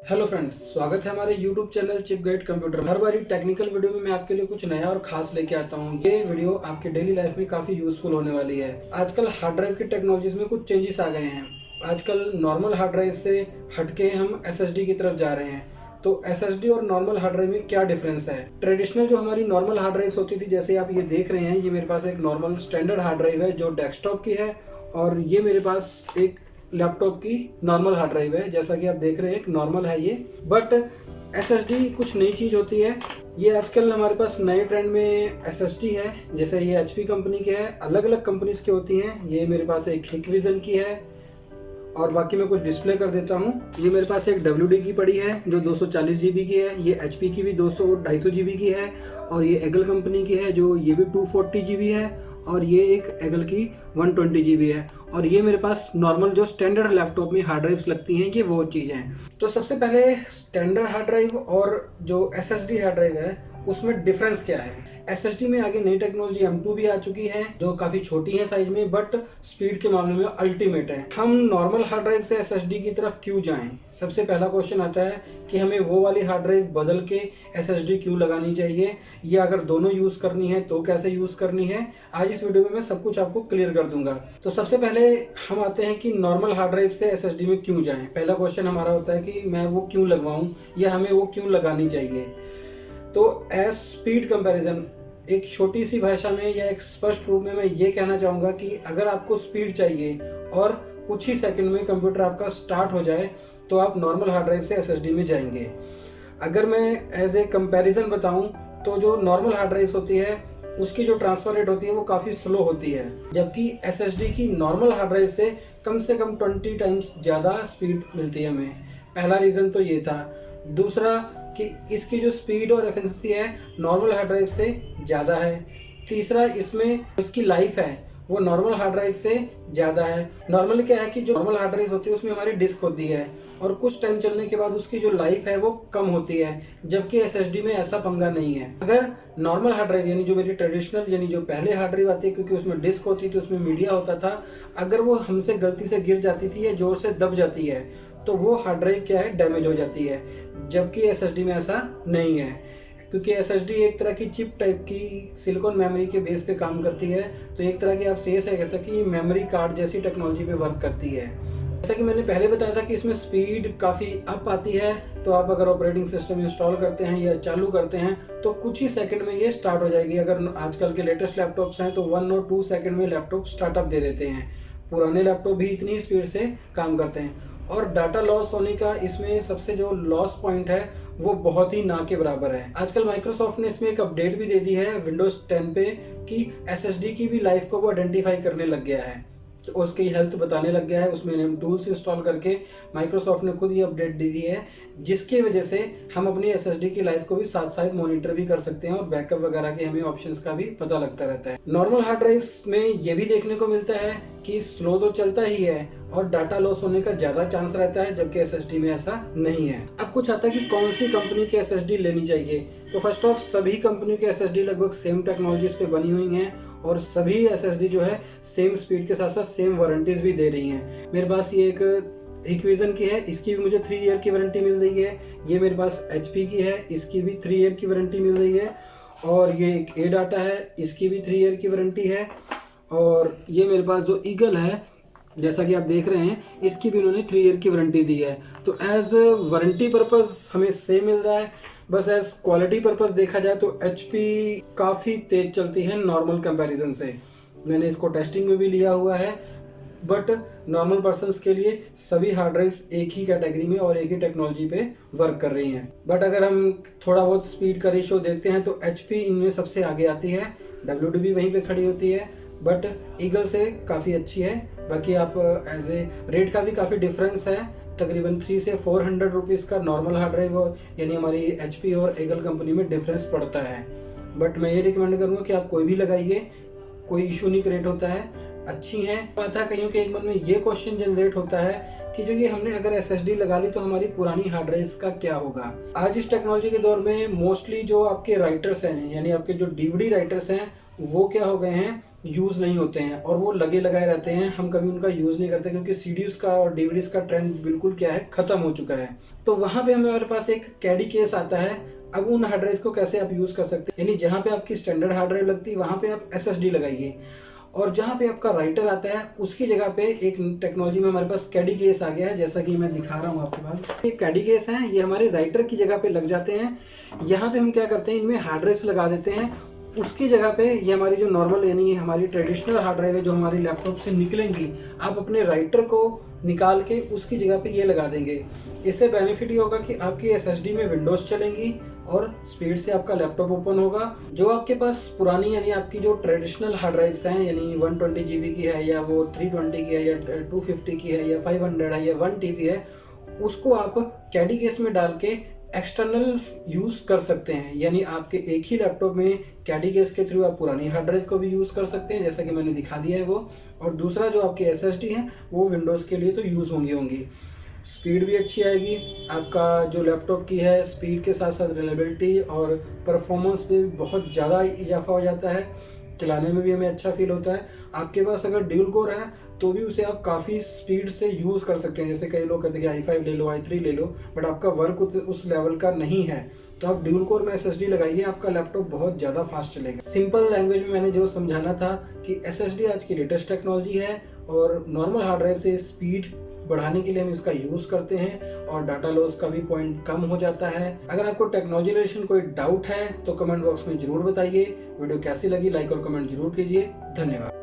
Hello friends, स्वागत है हमारे YouTube channel chip guide computer. हर बारी टेक्निकल वीडियो में मैं आपके लिए कुछ नया और खास लेके आता हूँ। ये वीडियो आपके डेली लाइफ में काफ़ी यूजफुल होने वाली है। आजकल हार्ड ड्राइव की टेक्नोलॉजीज में कुछ चेंजेस आ गए हैं। आजकल नॉर्मल हार्ड ड्राइव से हटके हम एसएसडी की तरफ जा रहे हैं। तो एसएसडी और नॉर्मल हार्ड ड्राइव में क्या डिफरेंस है? ट्रेडिशनल जो हमारी नॉर्मल हार्ड ड्राइव्स होती थी, जैसे आप ये देख रहे हैं, ये मेरे पास एक नॉर्मल स्टैंडर्ड हार्ड ड्राइव है जो डेस्कटॉप की है, और ये मेरे पास एक लैपटॉप की नॉर्मल हार्ड ड्राइव है। जैसा कि आप देख रहे हैं, एक नॉर्मल है ये। बट एसएसडी कुछ नई चीज़ होती है। ये आजकल हमारे पास नए ट्रेंड में एसएसडी है। जैसे ये एचपी कंपनी के है, अलग अलग कंपनीज की होती हैं। ये मेरे पास एक हिकविजन की है, और बाकी मैं कुछ डिस्प्ले कर देता हूँ। ये मेरे पास एक WD की पड़ी है जो 240 GB की है। ये HP की भी 200-250 GB की है, और ये एगल कंपनी की है जो ये भी 240 GB है, और ये एक एगल की 120 GB है। और ये मेरे पास नॉर्मल जो स्टैंडर्ड लैपटॉप में हार्ड ड्राइव्स लगती हैं, ये वो चीज़ हैं। तो सबसे पहले स्टैंडर्ड हार्ड ड्राइव और जो SSD हार्ड ड्राइव है उसमें डिफरेंस क्या है। SSD में आगे नई टेक्नोलॉजी M2 भी आ चुकी है जो काफ़ी छोटी है साइज में, बट स्पीड के मामले में अल्टीमेट है। हम नॉर्मल हार्ड ड्राइव से SSD की तरफ क्यों जाएं? सबसे पहला क्वेश्चन आता है कि हमें वो वाली हार्ड ड्राइव बदल के SSD क्यों लगानी चाहिए, या अगर दोनों यूज़ करनी है तो कैसे यूज़ करनी है। आज इस वीडियो में मैं सब कुछ आपको क्लियर कर दूंगा। तो सबसे पहले हम आते हैं कि नॉर्मल हार्ड ड्राइव से SSD में क्यों जाएं। पहला क्वेश्चन हमारा होता है कि मैं वो क्यों लगवाऊं, या हमें वो क्यों लगानी चाहिए। तो एज स्पीड कंपैरिजन, एक छोटी सी भाषा में या एक स्पष्ट रूप में मैं ये कहना चाहूँगा कि अगर आपको स्पीड चाहिए और कुछ ही सेकंड में कंप्यूटर आपका स्टार्ट हो जाए, तो आप नॉर्मल हार्ड ड्राइव से SSD में जाएंगे। अगर मैं एज ए कंपैरिजन बताऊं, तो जो नॉर्मल हार्ड ड्राइव होती है उसकी जो ट्रांसफर रेट होती है वो काफ़ी स्लो होती है, जबकि SSD की नॉर्मल हार्ड ड्राइव से कम 20 टाइम्स ज़्यादा स्पीड मिलती है हमें। पहला रीज़न तो ये था। दूसरा कि इसकी जो स्पीड और एफिशिएंसी है नॉर्मल हार्ड ड्राइव से ज़्यादा है। तीसरा, इसमें इसकी लाइफ है वो नॉर्मल हार्ड ड्राइव से ज़्यादा है। नॉर्मली क्या है कि जो नॉर्मल हार्ड ड्राइव होती है उसमें हमारी डिस्क होती है, और कुछ टाइम चलने के बाद उसकी जो लाइफ है वो कम होती है, जबकि SSD में ऐसा पंगा नहीं है। अगर नॉर्मल हार्ड ड्राइव यानी जो मेरी ट्रेडिशनल यानी जो पहले हार्ड ड्राइव आती है, क्योंकि उसमें डिस्क होती थी, उसमें मीडिया होता था, अगर वो हमसे गलती से गिर जाती थी या जोर से दब जाती है तो वो हार्ड ड्राइव क्या है, डैमेज हो जाती है, जबकि SSD में ऐसा नहीं है। क्योंकि SSD एक तरह की चिप टाइप की सिलिकॉन मेमोरी के बेस पे काम करती है, तो एक तरह की आप सही से कह सकते हैं कि मेमोरी कार्ड जैसी टेक्नोलॉजी पे वर्क करती है। जैसा कि मैंने पहले बताया था कि इसमें स्पीड काफ़ी अप आती है, तो आप अगर ऑपरेटिंग सिस्टम इंस्टॉल करते हैं या चालू करते हैं तो कुछ ही सेकंड में ये स्टार्ट हो जाएगी। अगर आजकल के लेटेस्ट लैपटॉप्स हैं तो 1 और 2 सेकंड में लैपटॉप स्टार्टअप दे देते हैं। पुराने लैपटॉप भी इतनी स्पीड से काम करते हैं। और डाटा लॉस होने का इसमें सबसे जो लॉस पॉइंट है वो बहुत ही ना के बराबर है। आजकल माइक्रोसॉफ्ट ने इसमें एक अपडेट भी दे दी है विंडोज 10 पे कि SSD की भी लाइफ को वो आइडेंटिफाई करने लग गया है, तो उसकी हेल्थ बताने लग गया है। उसमें हम टूल्स इंस्टॉल करके माइक्रोसॉफ्ट ने खुद ये अपडेट दे दी है, जिसकी वजह से हम अपनी SSD की लाइफ को भी साथ साथ मॉनिटर भी कर सकते हैं, और बैकअप वगैरह के हमें ऑप्शंस का भी पता लगता रहता है। नॉर्मल हार्ड ड्राइव्स में ये भी देखने को मिलता है कि स्लो तो चलता ही है और डाटा लॉस होने का ज़्यादा चांस रहता है, जबकि SSD में ऐसा नहीं है। अब कुछ आता है कि कौन सी कंपनी की SSD लेनी चाहिए। तो फर्स्ट ऑफ, सभी कंपनी की SSD लगभग सेम टेक्नोलॉजीज पे बनी हुई हैं, और सभी SSD जो है सेम स्पीड के साथ साथ सेम वारंटीज भी दे रही हैं। मेरे पास ये एक हिकविजन की है, इसकी भी मुझे 3 ईयर की वारंटी मिल रही है। ये मेरे पास HP की है, इसकी भी 3 ईयर की वारंटी मिल रही है। और ये एक ADATA है, इसकी भी 3 ईयर की वारंटी है। और ये मेरे पास जो ईगल है, जैसा कि आप देख रहे हैं, इसकी भी उन्होंने 3 ईयर की वारंटी दी है। तो एज वारंटी पर्पस हमें सेम मिल रहा है। बस एज क्वालिटी पर्पस देखा जाए तो HP काफ़ी तेज चलती है नॉर्मल कंपैरिजन से। मैंने इसको टेस्टिंग में भी लिया हुआ है, बट नॉर्मल पर्सन्स के लिए सभी हार्ड ड्राइव्स एक ही कैटेगरी में और एक ही टेक्नोलॉजी पे वर्क कर रही हैं। बट अगर हम थोड़ा बहुत स्पीड का रेशियो देखते हैं तो HP इनमें सबसे आगे आती है, WD भी वहीं पे खड़ी होती है, बट ईगल से काफ़ी अच्छी है। बाकी आप एज ए रेट का भी काफ़ी डिफरेंस है, तकरीबन 300 से 400 रुपीज़ का नॉर्मल हार्ड ड्राइव यानी हमारी HP और ईगल कंपनी में डिफरेंस पड़ता है। बट मैं ये रिकमेंड करूँगा कि आप कोई भी लगाइए, कोई इशू नहीं क्रिएट होता है, अच्छी हैं। पता है कईयों के एक मन में ये क्वेश्चन जनरेट होता है कि जो ये हमने अगर SSD लगा ली तो हमारी पुरानी हार्ड ड्राइव्स का क्या होगा। आज इस टेक्नोलॉजी के दौर में मोस्टली जो आपके राइटर्स हैं, यानी आपके जो DVD राइटर्स हैं, वो क्या हो गए हैं, यूज़ नहीं होते हैं और वो लगे लगाए रहते हैं, हम कभी उनका यूज़ नहीं करते क्योंकि सीडीज़ का और डीवीडीज़ का ट्रेंड बिल्कुल क्या है, ख़त्म हो चुका है। तो वहाँ पे हमारे पास एक कैडी केस आता है। अब उन हार्ड ड्राइव्स को कैसे आप यूज़ कर सकते हैं, यानी जहाँ पे आपकी स्टैंडर्ड हार्ड ड्राइव लगती है वहाँ पे आप एसएसडी लगाइए, और जहाँ पे आपका राइटर आता है उसकी जगह पे एक टेक्नोलॉजी में हमारे पास कैडी केस आ गया है, जैसा कि मैं दिखा रहा हूँ आपके पास। ये कैडी केस हैं, ये हमारे राइटर की जगह पे लग जाते हैं। यहाँ पे हम क्या करते हैं, इनमें हार्ड ड्राइव्स लगा देते हैं, उसकी जगह पे ये हमारी जो नॉर्मल यानी हमारी ट्रेडिशनल हार्ड ड्राइव है जो हमारी लैपटॉप से निकलेंगी, आप अपने राइटर को निकाल के उसकी जगह पे ये लगा देंगे। इससे बेनिफिट ये होगा कि आपकी एसएसडी में विंडोज़ चलेंगी और स्पीड से आपका लैपटॉप ओपन होगा। जो आपके पास पुरानी यानी आपकी जो ट्रेडिशनल हार्ड ड्राइव्स हैं, यानी 120 GB की है या वो 320 की है या 250 की है या 500 है या 1 TB है, उसको आप कैडी केस में डाल के एक्सटर्नल यूज़ कर सकते हैं। यानी आपके एक ही लैपटॉप में कैडी केस के थ्रू आप पुरानी हार्ड ड्राइव को भी यूज़ कर सकते हैं, जैसा कि मैंने दिखा दिया है वो। और दूसरा जो आपकी एसएसडी है वो विंडोज़ के लिए तो यूज़ होंगी। स्पीड भी अच्छी आएगी, आपका जो लैपटॉप की है स्पीड के साथ साथ रिलायबिलिटी और परफॉर्मेंस पे बहुत ज़्यादा इजाफा हो जाता है, चलाने में भी हमें अच्छा फील होता है। आपके पास अगर ड्यूल कोर है तो भी उसे आप काफ़ी स्पीड से यूज़ कर सकते हैं। जैसे कई लोग कहते हैं कि i5 ले लो, i3 ले लो, बट आपका वर्क उस लेवल का नहीं है तो आप ड्यूल कोर में एसएसडी लगाइए, आपका लैपटॉप बहुत ज़्यादा फास्ट चलेगा। सिंपल लैंग्वेज में मैंने जो समझाना था कि एसएसडी आज की लेटेस्ट टेक्नोलॉजी है और नॉर्मल हार्ड ड्राइव से स्पीड बढ़ाने के लिए हम इसका यूज़ करते हैं और डाटा लॉस का भी पॉइंट कम हो जाता है। अगर आपको टेक्नोलॉजी रिलेशन कोई डाउट है तो कमेंट बॉक्स में ज़रूर बताइए। वीडियो कैसी लगी लाइक और कमेंट जरूर कीजिए। धन्यवाद।